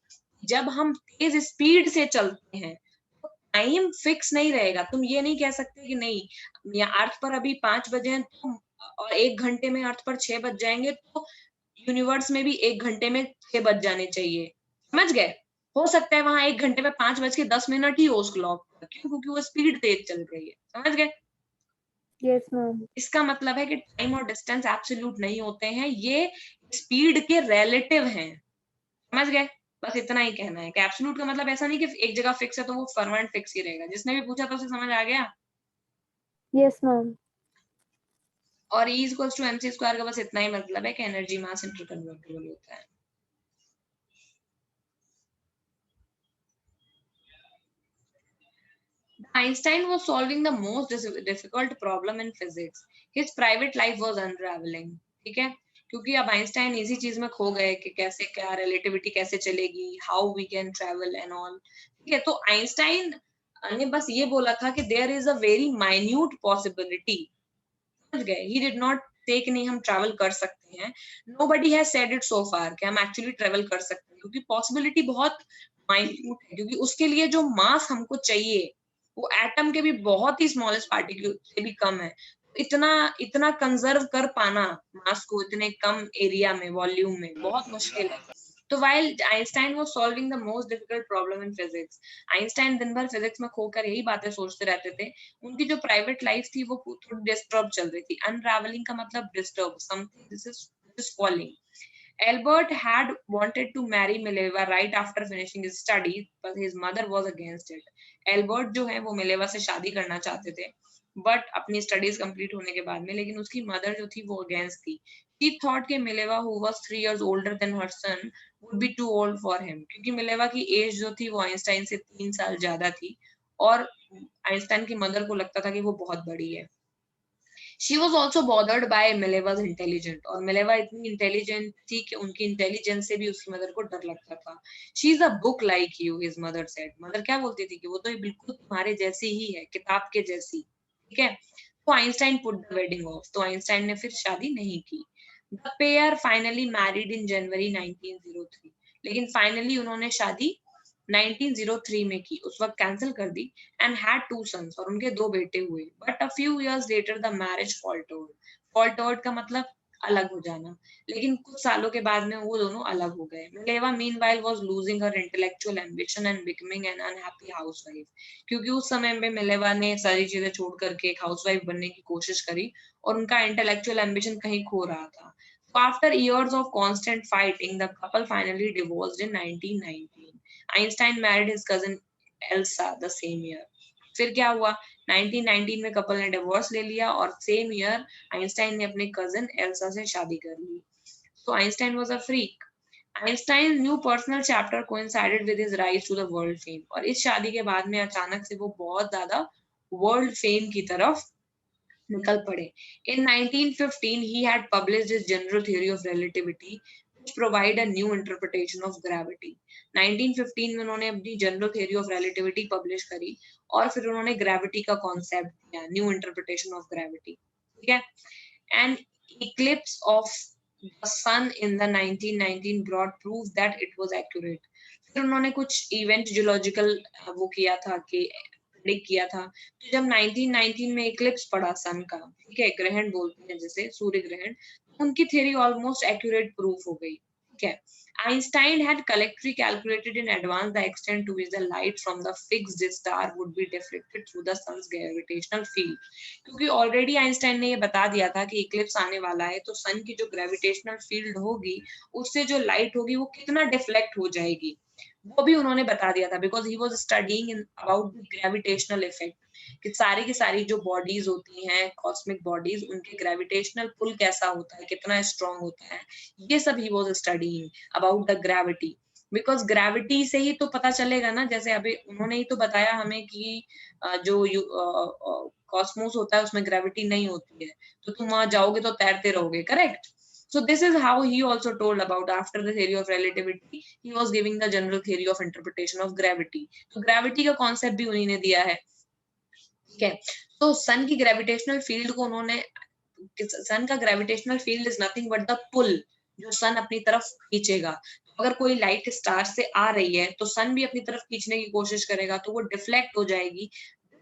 जब हम तेज स्पीड से चलते हैं तो टाइम फिक्स नहीं रहेगा। तुम ये नहीं कह सकते कि नहीं, या अर्थ पर अभी 5 बजे हैं तो और 1 घंटे में अर्थ पर 6 बज जाएंगे, तो यूनिवर्स में भी 1 घंटे में 6 बज जाने चाहिए, समझ गए? हो सकता है वहां 1 घंटे में 5 बज के 10 मिनट ही हो उस क्लॉक पर, क्यों? क्योंकि वो स्पीड तेज चल रही है, समझ गए? Yes ma'am. इसका मतलब है कि टाइम और डिस्टेंस एब्सोल्यूट नहीं होते हैं, ये स्पीड के रिलेटिव हैं। समझ गए? बस इतना ही कहना है कि एब्सोल्यूट का मतलब ऐसा नहीं कि एक जगह फिक्स है तो वो परमानेंट फिक्स ही रहेगा। जिसने भी पूछा तो उसे समझ आ गया। Yes ma'am. और E equals to mc square का बस इतना ही मतलब है कि एनर्जी मास इंटरकन्वर्टिबल होता है। Einstein was solving the most difficult problem in physics. His private life was unraveling. ठीक है, क्योंकि अब आइंस्टाइन इसी चीज में खो गए कि कैसे क्या रिलेटिविटी कैसे चलेगी, how we can travel and all. ठीक है, तो आइंस्टाइन ने बस ये बोला था कि there is a very minute possibility. समझ गए? ही डिड नॉट से कि नहीं हम ट्रैवल कर सकते हैं। Nobody has said it so far कि हम एक्चुअली ट्रैवल कर सकते हैं, क्योंकि पॉसिबिलिटी बहुत माइन्यूट है, क्योंकि उसके लिए जो मास हमको चाहिए वो एटम के भी बहुत ही स्मॉलेस्ट पार्टिकल से भी कम है। इतना इतना कंजर्व कर पाना मास को इतने कम एरिया में, वॉल्यूम में, बहुत मुश्किल है। तो while Einstein was solving the most difficult problem in physics, Einstein दिन भर फिजिक्स में खोकर यही बातें सोचते रहते थे। उनकी जो प्राइवेट लाइफ थी वो थोड़ी डिस्टर्ब चल रही थी। अनरावलिंग का मतलब disturb, something this is falling. Albert had wanted to marry Mileva right after finishing his studies, but his mother was against it. Albert जो है वो मिलेवा से शादी करना चाहते थे, बट अपनी स्टडीज कंप्लीट होने के बाद में, लेकिन उसकी मदर जो थी वो अगेंस्ट थी। She thought कि Mileva who was 3 years older than her son would be too old for him, क्योंकि मिलेवा की एज जो थी वो आइंस्टाइन से 3 साल ज्यादा थी, और आइंस्टाइन की मदर को लगता था कि वो बहुत बड़ी है। She was also bothered by Mileva's intelligence, और मिलेवा इतनी इंटेलिजेंट थी कि उनकी इंटेलिजेंस से भी उसकी मदर को डर लगता था। She is a book like you, his mother said. Mother क्या बोलती थी कि वो तो बिल्कुल तुम्हारे जैसी ही है, किताब के जैसी। ठीक है, तो Einstein put the wedding off, तो आइंस्टाइन ने फिर शादी नहीं की। The pair finally married in January 1903, लेकिन फाइनली उन्होंने शादी 1903 में की, उस वक्त कैंसिल कर दी। एंड हैड 2 सन्स, और उनके 2 बेटे हुए। But a few years later the marriage faltered. Faltered का मतलब अलग हो जाना, लेकिन कुछ सालों के बाद में वो दोनों अलग हो गए। Mileva meanwhile was losing her intellectual ambition and becoming an unhappy housewife, क्योंकि उस समय में मिलेवा ने सारी चीजें छोड़ करके एक हाउसवाइफ बनने की कोशिश करी, और उनका इंटेलेक्चुअल एम्बिशन कहीं खो रहा था। So after years of constant fighting, the couple finally divorced in 1919. Einstein married his cousin Elsa the same year. फिर क्या हुआ? 1919 में कपल ने डिवोर्स ले लिया, और सेम ईयर आइंस्टाइन ने अपने कजिन एल्सा से शादी कर ली। So Einstein was a freak. Einstein's new personal chapter coincided with his rise to the world fame. और इस शादी के बाद में अचानक से वो बहुत ज्यादा वर्ल्ड फेम की तरफ निकल पड़े। In 1915, he had published his general theory of relativity, which provide a new interpretation of gravity. 1915 में उन्होंने अपनी general theory of relativity publish करी, और फिर उन्होंने ग्रेविटी का कॉन्सेप्ट दिया, न्यू इंटरप्रिटेशन ऑफ ग्रेविटी। ठीक है, and eclipse of the sun in the 1919 brought proof that it was accurate. फिर उन्होंने कुछ इवेंट जियोलॉजिकल वो किया था कि प्रेडिक्ट किया था। तो जब 1919 में इक्लिप्स पड़ा सन का, ठीक है, ग्रहण बोलते हैं जैसे सूर्य ग्रहण, उनकी थ्योरी ऑलमोस्ट एक्यूरेट प्रूफ हो गई। ठीक है, Einstein had correctly calculated in advance the extent to which the light from the fixed star would be deflected through the sun's gravitational field. क्योंकि ऑलरेडी आइंस्टाइन ने ये बता दिया था कि इक्लिप्स आने वाला है, तो सन की जो ग्रेविटेशनल फील्ड होगी उससे जो लाइट होगी वो कितना डिफ्लेक्ट हो जाएगी, वो भी उन्होंने बता दिया था। Because he was studying about the gravitational effect, कि सारी की सारी जो बॉडीज होती हैं, कॉस्मिक बॉडीज, उनके ग्रेविटेशनल पुल कैसा होता है, कितना स्ट्रॉन्ग होता है, ये सब he was studying about the gravity. Because gravity से ही तो पता चलेगा ना, जैसे अभी उन्होंने ही तो बताया हमें कि जो कॉस्मोस होता है उसमें ग्रेविटी नहीं होती है, तो तुम वहां जाओगे तो तैरते रहोगे, correct? So this is how he also told about after the theory of relativity, he was giving the general theory of interpretation of gravity. तो gravity का concept भी उन्हीं ने दिया है। ठीक है, तो सन की ग्रेविटेशनल फील्ड को उन्होंने, सन का gravitational field is nothing but the pull, जो सन अपनी तरफ खींचेगा। अगर कोई लाइट स्टार से आ रही है तो सन भी अपनी तरफ खींचने की कोशिश करेगा, तो वो डिफ्लेक्ट हो जाएगी।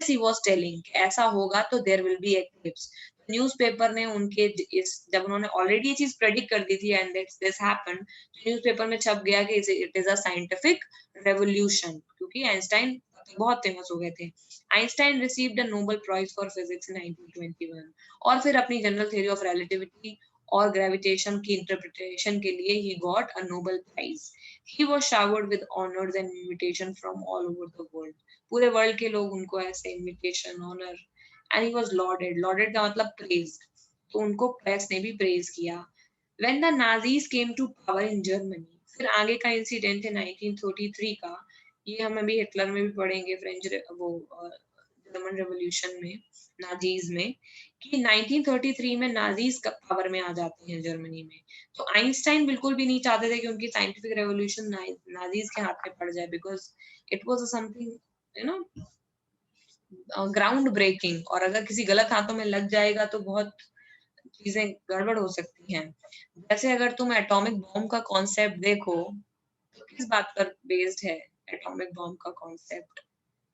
दिस ही वाज टेलिंग, ऐसा होगा तो there will be eclipse. Newspaper ने उनके इस, जब उन्होंने ऑलरेडी ये चीज प्रेडिक्ट कर दी थी एंड दिस हैपेंड, न्यूज़पेपर में छप गया कि it is a scientific revolution, क्योंकि आइंस्टाइन बहुत फेमस हो गए थे। Einstein received a Nobel prize for physics in 1921 और फिर अपनी जनरल थ्योरी ऑफ रिलेटिविटी और ग्रेविटेशन की इंटरप्रिटेशन के लिए he got a Nobel prize. He was showered with honours and invitation from all over the world. पूरे world के लोग उनको ऐसे invitation, honour, and he was lorded. Lorded का मतलब प्रेज, तो उनको प्रेस ने भी प्रेज किया। When the Nazis came to power in Germany, फिर आगे का इंसिडेंट है 1933 का, ये हम अभी हिटलर में भी पढ़ेंगे, वो जर्मन रेवोल्यूशन में, नाजीज में, कि 1933 में नाजीज का पावर में आ जाते हैं जर्मनी में। तो आइंस्टाइन बिल्कुल भी नहीं चाहते थे कि उनकी साइंटिफिक रेवोल्यूशन नाजीज के हाथ में पड़ जाए, because it was something ground breaking, और अगर किसी गलत हाथों में लग जाएगा तो बहुत चीजें गड़बड़ हो सकती हैं। जैसे अगर तुम एटॉमिक बॉम्ब का कॉन्सेप्ट देखो तो किस बात पर बेस्ड है एटॉमिक बॉम्ब का कॉन्सेप्ट?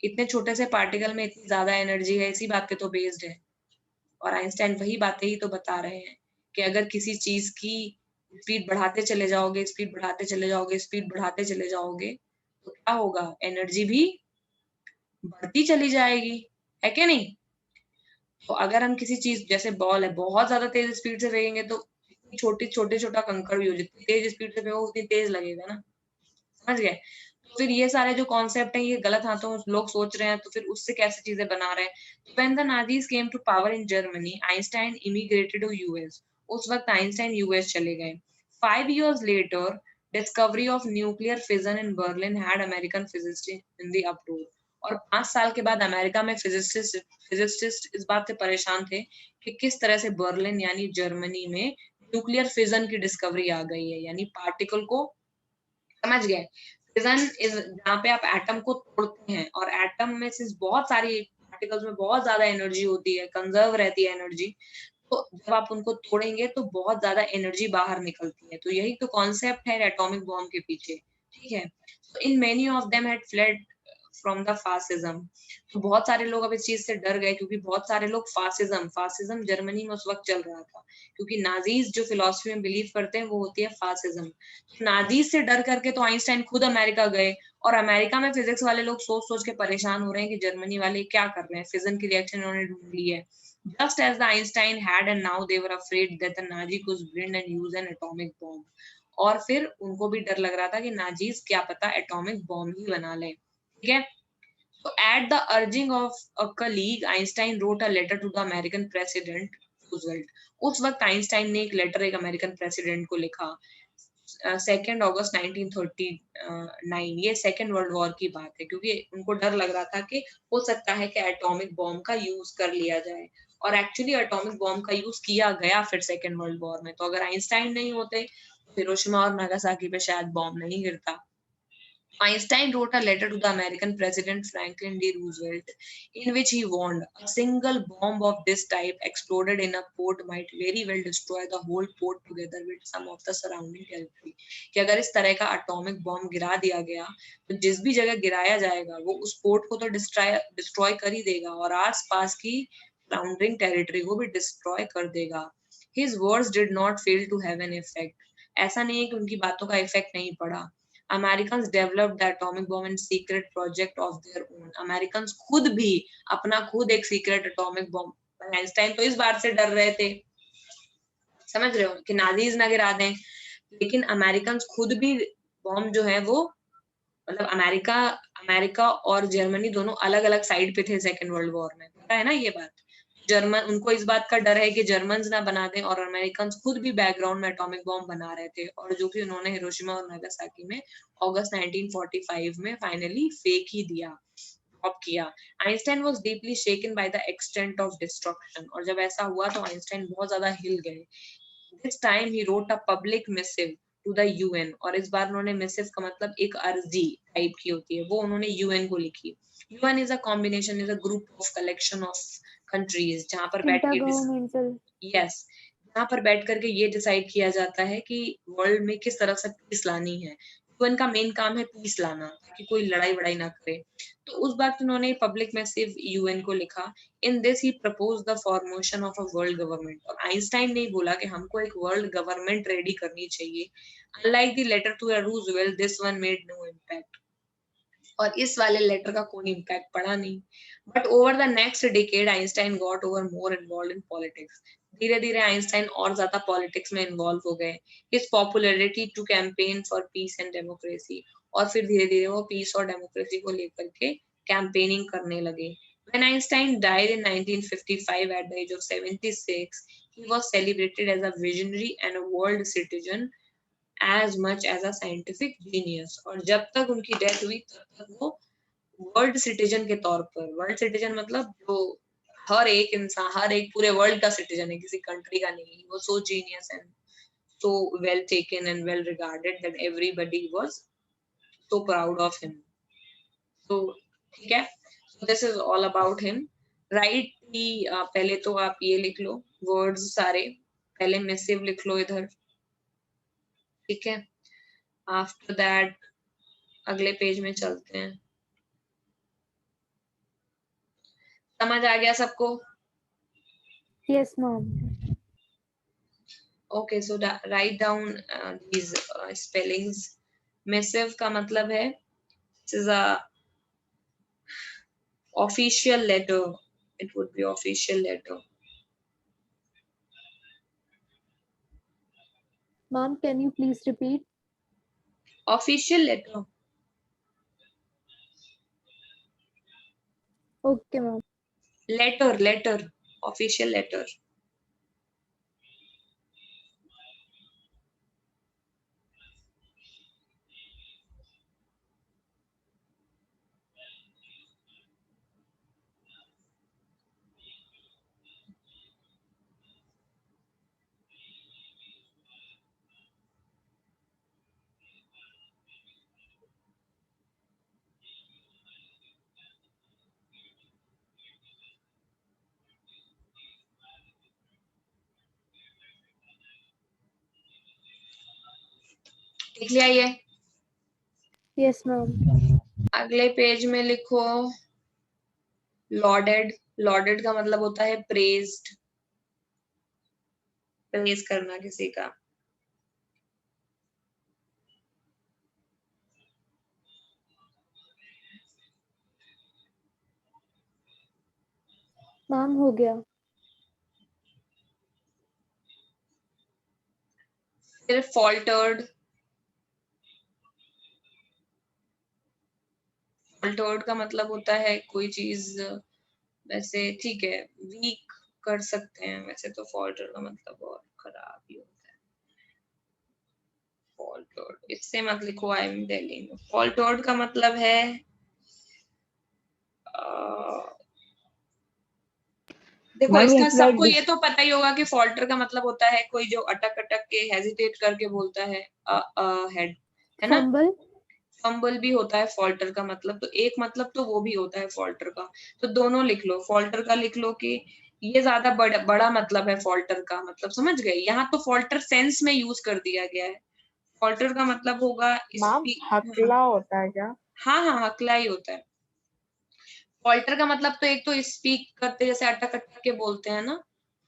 इतने छोटे से पार्टिकल में इतनी ज्यादा एनर्जी है, इसी बात पे तो बेस्ड है। और आइंस्टाइन वही बातें ही तो बता रहे हैं कि अगर किसी चीज की स्पीड बढ़ाते चले जाओगे, स्पीड बढ़ाते चले जाओगे, स्पीड बढ़ाते चले जाओगे, तो क्या होगा? एनर्जी भी बढ़ती चली जाएगी, है क्या नहीं? तो अगर हम किसी चीज, जैसे बॉल है, बहुत ज्यादा तेज स्पीड से फेंकेंगे तो छोटा कंकड़ भी हो, जितनी तेज स्पीड से फेंको उतनी तेज लगेगा ना, समझ गए? तो फिर ये सारे जो कॉन्सेप्ट हैं ये गलत हाथों में लोग सोच रहे हैं, तो फिर उससे कैसे चीजें बना रहे हैं। When the Nazis came to power in Germany, Einstein immigrated to US. उस वक्त आइंस्टाइन यूएस चले गए। 5 years later, discovery of nuclear fission in Berlin had American physicists in the uproar। और 5 साल के बाद अमेरिका में फिजिसिस्ट इस बात से परेशान थे कि किस तरह से बर्लिन यानी जर्मनी में न्यूक्लियर फिजन की डिस्कवरी आ गई है, यानी पार्टिकल को, समझ गए? फिजन इज जहाँ पे आप एटम को तोड़ते हैं, और एटम में से बहुत सारी पार्टिकल्स में बहुत ज्यादा एनर्जी होती है, कंजर्व रहती है एनर्जी। तो जब आप उनको तोड़ेंगे तो बहुत ज्यादा एनर्जी बाहर निकलती है। तो यही तो कॉन्सेप्ट है एटॉमिक बॉम्ब के पीछे, ठीक है? तो in many of them had fled from the fascism. तो बहुत सारे लोग अब इस चीज से डर गए, क्योंकि बहुत सारे लोग फासिज्म जर्मनी में उस वक्त चल रहा था, क्योंकि नाजीज जो फिलॉसफी में बिलीव करते हैं वो होती है फासिज्म। नाजीज से डर करके तो आइंस्टाइन खुद अमेरिका गए, और अमेरिका में फिजिक्स वाले लोग सोच सोच के परेशान हो रहे हैं कि जर्मनी वाले क्या कर रहे हैं, फिजन की रिएक्शन उन्होंने ढूंढ ली है। Just as the Einstein had, and now they were afraid that the Nazi could bring and use an atomic bomb। और फिर उनको भी डर लग रहा था कि नाजीज क्या पता एटॉमिक बॉम्ब ही बना ले, ठीक है? So at the urging of a colleague, Einstein wrote a letter to the American President Roosevelt। उस वक्त आइंस्टाइन ने एक लेटर एक अमेरिकन प्रेसिडेंट को लिखा, 2 अगस्त 1939। ये सेकेंड वर्ल्ड वॉर की बात है, क्योंकि उनको डर लग रहा था कि हो सकता है कि एटॉमिक बॉम्ब का यूज कर लिया जाए, और एक्चुअली एटॉमिक बॉम्ब का यूज किया गया फिर सेकेंड वर्ल्ड वॉर में। तो अगर आइंस्टाइन नहीं होते तो हिरोशिमा और नागासाकी पे शायद बॉम्ब नहीं गिरता। Einstein wrote a letter to the American President Franklin D. Roosevelt in which he warned a single bomb of this type exploded in a port might very well destroy the whole port together with some of the surrounding territory। कि अगर इस तरह का atomic bomb गिरा दिया गया तो जिस भी जगह गिराया जाएगा वो उस पोर्ट को तो डिस्ट्रॉय कर ही देगा, और आसपास की सराउंडिंग टेरिटरी को भी डिस्ट्रॉय कर देगा। His words did not fail to have an effect। ऐसा नहीं है कि उनकी बातों का इफेक्ट नहीं पड़ा। Americans developed the atomic bomb and secret project of their own। Americans खुद भी अपना खुद एक सीक्रेट एटॉमिक बॉम्ब, आइंस्टाइन तो इस बात से डर रहे थे, समझ रहे हो, कि नाजीज ना गिरा दें, लेकिन अमेरिकन खुद भी बॉम्ब जो है वो, मतलब अमेरिका और जर्मनी दोनों अलग अलग साइड पे थे सेकेंड वर्ल्ड वॉर में, पता है ना ये बात? जर्मन, उनको इस बात का डर है कि जर्मन्स ना बना दें, और अमेरिकन खुद भी बैकग्राउंड में एटॉमिक बॉम्ब बना रहे थे, और जो कि उन्होंने हिरोशिमा और नागासाकी में अगस्त 1945 में फाइनली फेंक ही दिया, ड्रॉप किया। Einstein was deeply shaken by the extent of destruction. और जब ऐसा हुआ तो आइंस्टाइन बहुत ज्यादा हिल गए। This time he wrote a public missive to the UN. और इस बार उन्होंने मिसिव का मतलब एक अर्जी टाइप की होती है, वो उन्होंने यूएन को लिखी। UN is a combination, is a group of collection of countries, जहां पर बैठ के यस जहां पर बैठ करके ये डिसाइड किया जाता है कि वर्ल्ड में किस तरह से पीस लानी है। यूएन का मेन काम है पीस लाना, ताकि कोई लड़ाई वड़ाई ना करे। तो उस वक्त उन्होंने पब्लिक मैसिव यूएन को लिखा। In this he propose the formation of a world government. और आइंस्टाइन ने बोला कि हमको एक वर्ल्ड गवर्नमेंट रेडी करनी चाहिए। Unlike the letter to Roosevelt, this one made no impact. और इस वाले लेटर का कोई इम्पैक्ट पड़ा नहीं। But over the next decade Einstein got over more involve in politics. धीरे धीरे आइंस्टाइन और ज्यादा पॉलिटिक्स में इन्वॉल्व हो गए। His popularity to campaign for peace and democracy, और फिर धीरे धीरे वो पीस और डेमोक्रेसी को लेकर के कैंपेनिंग करने लगे। When Einstein died in 1955 at the age of 76, he was celebrated as a visionary and a world citizen as much as a scientific genius। और जब तक उनकी डेथ हुई तब तक वो वर्ल्ड सिटीजन के तौर पर, वर्ल्ड सिटीजन मतलब जो हर एक इंसान, हर एक पूरे वर्ल्ड का सिटीजन है, किसी कंट्री का नहीं। वो so genius and so well taken and well regarded that everybody was so proud of him। so ठीक है, so this is all about him। Right की पहले तो आप ये लिख लो वर्ड्स सारे, पहले मिसिव लिख लो इधर, ठीक है। आफ्टर दैट अगले पेज में चलते हैं। समझ आ गया सबको? Yes ma'am. Okay, so write down these spellings. Missive का मतलब है this is a official letter, it would be official letter. Ma'am can you please repeat? Official letter. Okay ma'am. Letter, letter, official letter. लिख लिया ये? Yes ma'am. अगले page में लिखो loaded. Loaded का मतलब होता है प्रेज्ड, प्रेज करना किसी का। मैम हो गया। फिर फॉल्टर्ड। फॉल्टर्ड का मतलब होता है कोई चीज, वैसे ठीक है वीक कर सकते हैं, वैसे तो फॉल्टर्ड का मतलब और खराब ही होता है। फॉल्टर्ड, इससे मत लिखो, आई एम टेलिंग। फॉल्टर्ड का मतलब है देखो मैम इसका इनफैक्ट सबको ये तो पता ही होगा कि फॉल्टर का मतलब होता है कोई जो अटक अटक के हेजिटेट करके बोलता है हेड, है ना। फंबल। फंबल भी होता है फॉल्टर का मतलब, तो एक मतलब तो वो भी होता है फॉल्टर का। तो दोनों लिख लो, फॉल्टर का लिख लो कि ये ज्यादा बड़ा मतलब है फॉल्टर का मतलब, समझ गए। यहाँ तो फॉल्टर सेंस में यूज कर दिया गया है। फॉल्टर का मतलब होगा मैम हकला होता है क्या? हाँ हाँ, हकला ही होता है। फॉल्टर का मतलब तो एक तो स्पीक करते जैसे अटक अटक के बोलते हैं ना,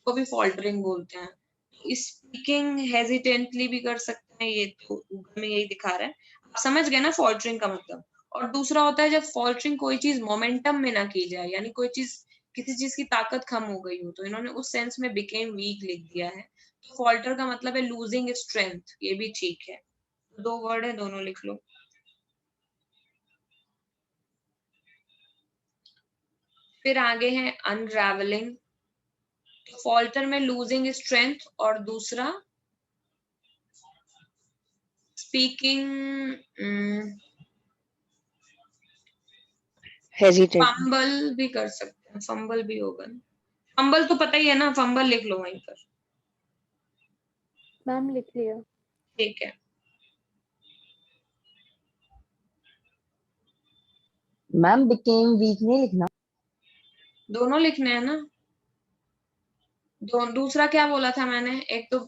वो भी फॉल्टरिंग बोलते हैं। स्पीकिंग हेजिटेंटली भी कर सकते हैं, ये तो ऊपर में यही दिखा रहा है। आप समझ गए ना फॉल्टरिंग का मतलब। और दूसरा होता है जब फॉल्टरिंग कोई चीज मोमेंटम में ना की जाए, यानी कोई चीज, किसी चीज की ताकत कम हो गई हो, तो इन्होंने उस सेंस में बिकेम वीक लिख दिया है। तो फॉल्टर का मतलब है लूजिंग स्ट्रेंथ, ये भी ठीक है। दो वर्ड है, दोनों लिख लो। फिर आगे है अनरावलिंग। फॉल्टर में लूजिंग स्ट्रेंथ, और दूसरा स्पीकिंग हेजिटेट। फंबल भी कर सकते हैं, फंबल भी होगा। फंबल तो पता ही है ना, फंबल लिख लो वहीं पर। मैम लिख लिया। ठीक है, मैम बिकेम वीक नहीं लिखना। दोनों लिखने हैं ना। दूसरा क्या बोला था मैंने, एक तो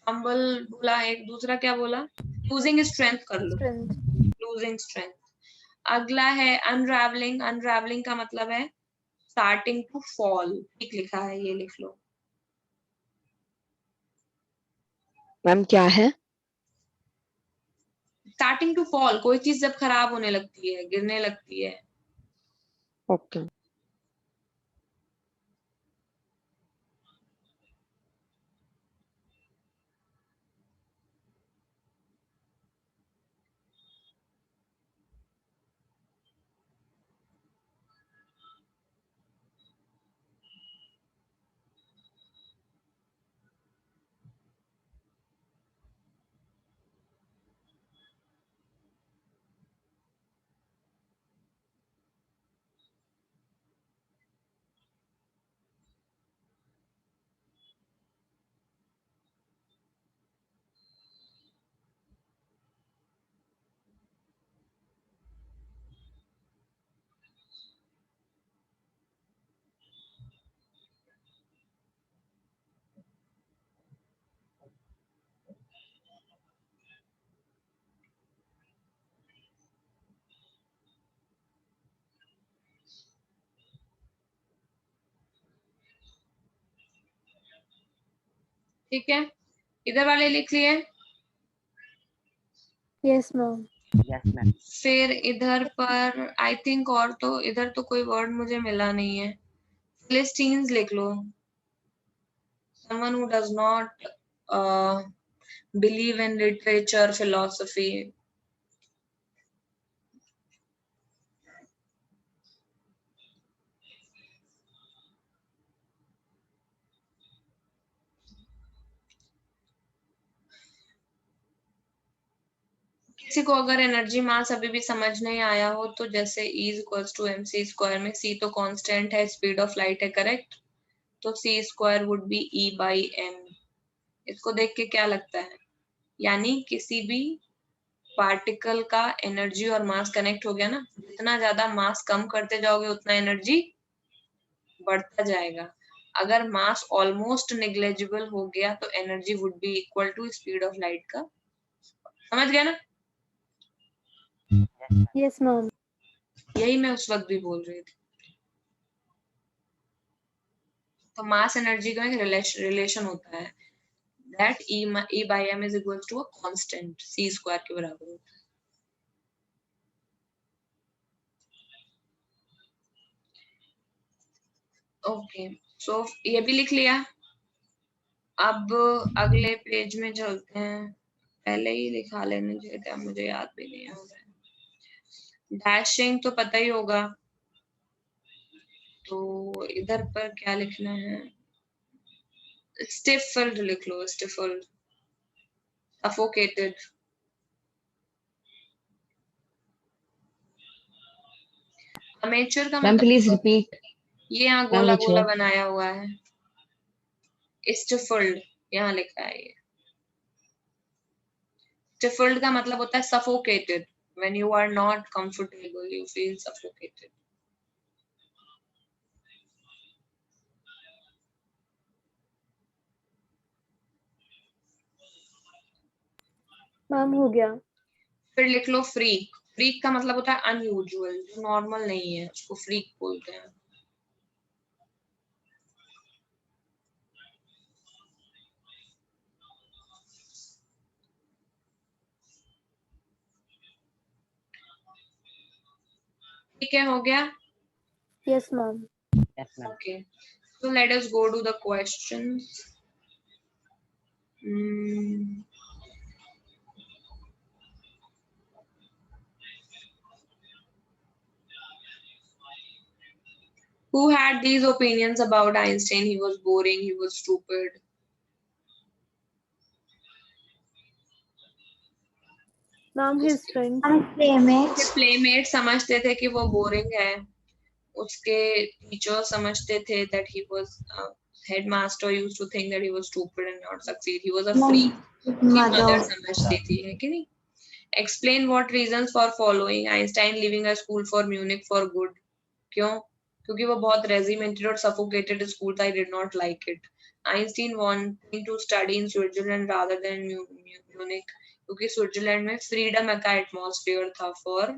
फंबल बोला, एक दूसरा क्या बोला, लूजिंग स्ट्रेंथ कर लो, स्ट्रेंथ। Losing strength. अगला है अनरावलिंग। अनरावलिंग का मतलब है स्टार्टिंग टू फॉल, ठीक लिखा है, ये लिख लो। मैम क्या है? स्टार्टिंग टू फॉल, कोई चीज जब खराब होने लगती है, गिरने लगती है। ओके ठीक है, इधर वाले लिख लिए। Yes ma'am. Yes, ma'am. फिर इधर पर आई थिंक और तो इधर तो कोई वर्ड मुझे मिला नहीं है। फिलिस्टीन्स लिख लो। Someone who does not believe in literature, philosophy. किसी को अगर एनर्जी मास अभी भी समझ नहीं आया हो तो जैसे E equals to mc square में C तो कांस्टेंट है, स्पीड ऑफ लाइट है, करेक्ट। तो C square would be E by m। इसको देख के क्या लगता है, यानी किसी भी पार्टिकल का एनर्जी और मास कनेक्ट हो गया ना, जितना ज्यादा मास कम करते जाओगे उतना एनर्जी बढ़ता जाएगा। अगर मास ऑलमोस्ट नेग्लेजिबल हो गया तो energy would be equal to speed of light का। समझ गया ना? Yes ma'am. यही मैं उस वक्त भी बोल रही थी। तो मास एनर्जी का एक रिलेशन होता है, that E by m is equal to a constant, C square के बराबर होता है। ओके, सो ये भी लिख लिया। अब अगले पेज में चलते हैं। पहले ही लिखा लेने चाहिए था, मुझे याद भी नहीं हो रहा है। डैशिंग तो पता ही होगा, तो इधर पर क्या लिखना है, स्टिफल्ड लिख लो, स्टिफल्ड, सफोकेटेड। अमेचर का मैम प्लीज मतलब रिपीट। ये यहाँ मैम गोला which गोला word? बनाया हुआ है, स्टिफल्ड यहाँ लिखा है। ये स्टिफल्ड का मतलब होता है suffocated, when you are not comfortable you feel suffocated। Ma'am हो गया। फिर लिख लो फ्रीक। फ्रीक का मतलब होता है अनयूजुअल, जो नॉर्मल नहीं है उसको फ्रीक बोलते हैं। ठीक है, हो गया। Yes ma'am. Yes, ma'am. Okay, so let us go to the questions. Who had these opinions about Einstein? He was boring, he was stupid. Ma'am his friend. उसके प्लेमेट समझते थे कि वो बोरिंग है, उसके टीचर समझते थे that he was headmaster used to think that he was stupid and not succeed. He was a freak. उसकी मदर समझती थी, है कि नहीं? Explain what reasons for following Einstein leaving a school for Munich for good. क्यों? क्योंकि वो बहुत regimented और suffocated school था, I did not like it. Einstein wanting to study in Switzerland rather than Munich, क्योंकि स्विट्जरलैंड में freedom का atmosphere था फॉर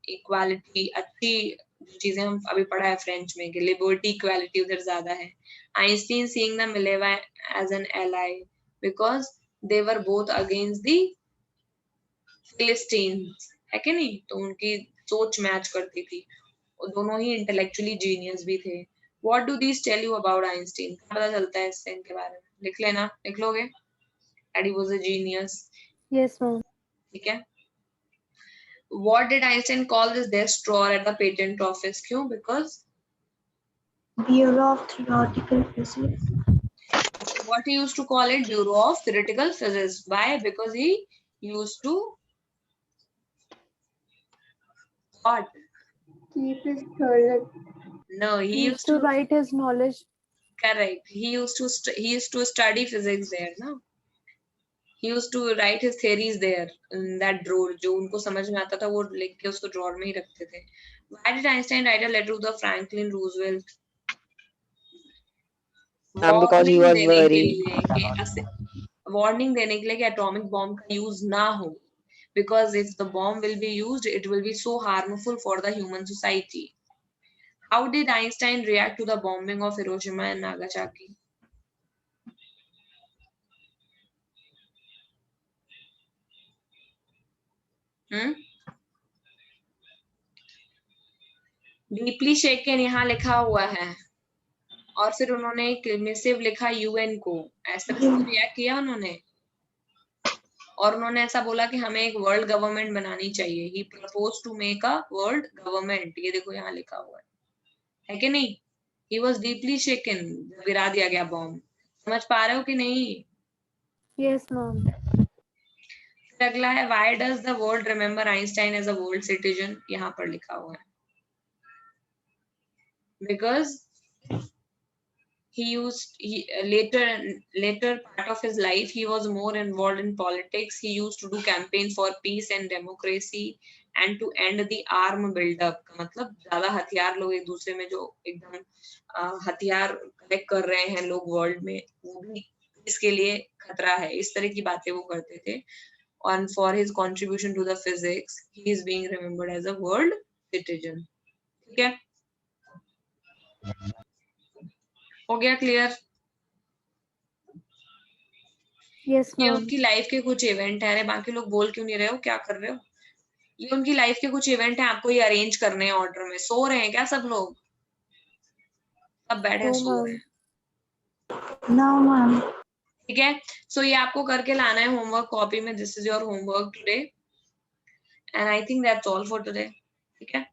इक्वालिटी। अच्छी चीजें हम अभी पढ़ा है फ्रेंच में कि लिबर्टी इक्वालिटी उधर ज्यादा है। Einstein seeing the Mileva as an ally because they were both against the Philistines, है कि नहीं? तो उनकी सोच मैच करती थी, और दोनों ही इंटेलेक्चुअली जीनियस भी थे। What do these tell you about Einstein? क्या पता चलता है इससे इनके बारे में? लिख लेना, लिख लोगे? That he was a genius. Yes, ma'am. ठीक है। What did Einstein call this desk drawer at the patent office? क्यों? Because Bureau of Theoretical Physics. what he used to call it? Bureau of Theoretical Physics. Why? Because he used to what? Keep his third. No, he used to to write his knowledge. correct. He used to study physics there, no? He used to write his theories there in that drawer. जो उनको समझ में आता था वो लिख के उसको drawer में ही रखते थे. Why did Einstein write a letter to the Franklin Roosevelt? Ma'am, because he was very warning देने के लिए कि एटॉमिक बॉम्ब का यूज ना हो, because if the bomb will be used it will be so harmful for the human society. How did Einstein react to the bombing of Hiroshima and Nagasaki? Deeply shaken यहाँ लिखा हुआ है, और फिर उन्होंने एक मिसिव लिखा यूएन को, ऐसे रिएक्ट किया उन्होंने, और उन्होंने ऐसा बोला कि हमें एक वर्ल्ड गवर्नमेंट बनानी चाहिए. He propose to make a world government. ये देखो यहाँ लिखा हुआ है कि नहीं? ही वॉज डीपली शेकन, गिरा दिया गया बॉम्ब. समझ पा रहे हो कि नहीं? Yes, ma'am. फिर अगला है why does the world remember Einstein as a world citizen. यहाँ पर लिखा हुआ है because later part of his life he was more involved in politics. He used to do campaign for peace and democracy and to end the arm buildup. मतलब ज्यादा हथियार लोग एक दूसरे में जो एकदम हथियार कलेक्ट कर रहे हैं लोग वर्ल्ड में, वो भी इसके लिए खतरा है. इस तरह की बातें वो करते थे. And for his contribution to the physics he is being remembered as a world citizen. ठीक है, हो गया क्लियर? Yes, ये ma'am. उनकी लाइफ के कुछ इवेंट है. अरे बाकी लोग बोल क्यों नहीं रहे हो? क्या कर रहे हो? ये उनकी लाइफ के कुछ इवेंट है, आपको ये अरेंज करने हैं ऑर्डर में. सो रहे हैं क्या सब लोग? सब बैठे No, सो ma'am. रहे हैं. No, ma'am. ठीक है, सो ये आपको करके लाना है होमवर्क कॉपी में. This is your homework today and I think that's all for today. ठीक है.